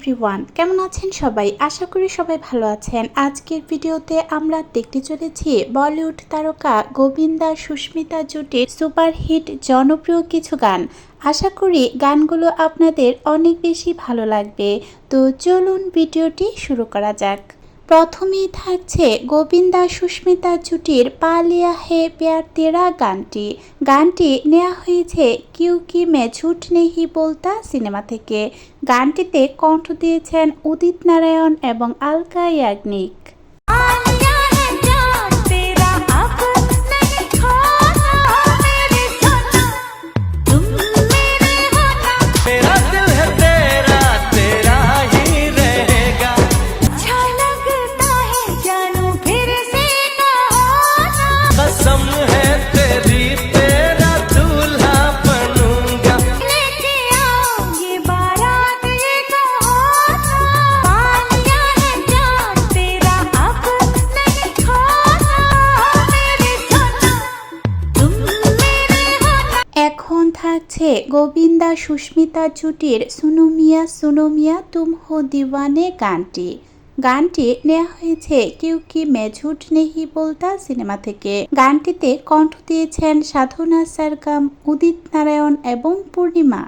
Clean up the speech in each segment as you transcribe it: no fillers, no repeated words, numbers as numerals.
Everyone, কেমন আছেন সবাই? আশা করি সবাই ভালো আছেন। আজকের ভিডিওতে আমরা দেখতে চলেছি বলিউড তারকা গোবিন্দা সুস্মিতা জুটির সুপারহিট জনপ্রিয় কিছু গান। আশা করি গানগুলো আপনাদের অনেক বেশি ভালো লাগবে। তো চলুন ভিডিওটি শুরু করা যাক। প্রথমেই থাকছে গোবিন্দা সুস্মিতা জুটির পা লিয়া হে প্যার তেরা গানটি নেওয়া হয়েছে কিউকি মে ঝুট নেহি বলতা সিনেমা থেকে। গানটিতে কণ্ঠ দিয়েছেন উদিত নারায়ণ এবং আলকা ইয়াগনিক। এখন থাকছে গোবিন্দা সুস্মিতা জুটির সুনো মিয়া তুম হো দিওয়ানে গানটি নেওয়া হয়েছে কিউকি মে ঝুট নেহি বলতা সিনেমা থেকে। গানটিতে কণ্ঠ দিয়েছেন সাধনা সরগম, উদিত নারায়ণ এবং পূর্ণিমা।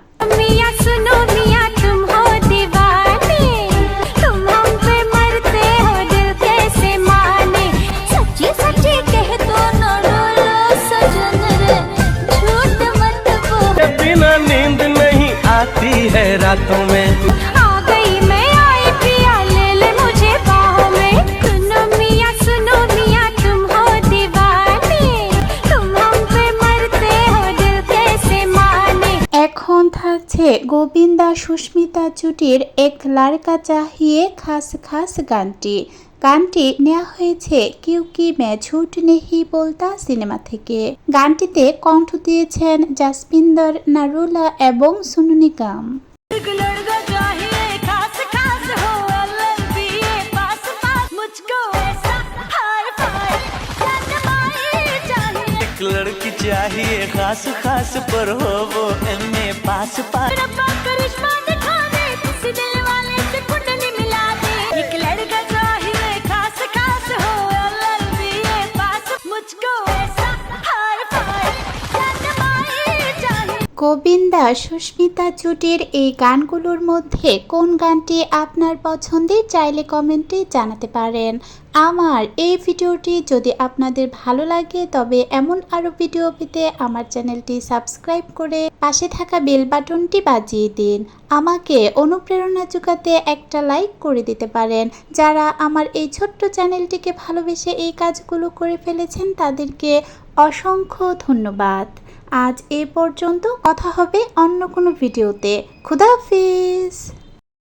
है रातों में आ गई मैं आई पिया ले ले मुझे बाहों में। सुनो मिया तुम हो दीवाने, तुम हम पे मरते हो दिल कैसे माने। এখন থাকছে গোবিন্দা সুস্মিতা জুটির এক লড়কা চাহিয়ে খাস গানটি নেওয়া হয়েছে কিউকি মে ঝুট নেহি বলতা সিনেমা থেকে। গানটিতে কণ্ঠ দিয়েছেন জাসপিন্দর নারুলা এবং সোনু নিগম। लड़की चाहिए खास पर हो वो एमए पास करिश्मा दिखाने किसी दिल वाले से कुंडली मिला दे। एक लड़का चाहिए खास हो एलएलबीए पास मुझको ऐसा हाय फाय चाहिए। গোবিন্দা সুস্মিতা জুটির এই গানগুলোর মধ্যে কোন গানটি আপনার পছন্দের চাইলে কমেন্টে জানাতে পারেন। আমার এই ভিডিওটি যদি আপনাদের ভালো লাগে তবে এমন আরও ভিডিও পেতে আমার চ্যানেলটি সাবস্ক্রাইব করে পাশে থাকা বেল বাটনটি বাজিয়ে দিন। আমাকে অনুপ্রেরণা যোগাতে একটা লাইক করে দিতে পারেন। যারা আমার এই ছোট্ট চ্যানেলটিকে ভালোবেসে এই কাজগুলো করে ফেলেছেন তাদেরকে অসংখ্য ধন্যবাদ। আজ এ পর্যন্ত, কথা হবে অন্য কোনো ভিডিওতে। খুদা হাফেজ।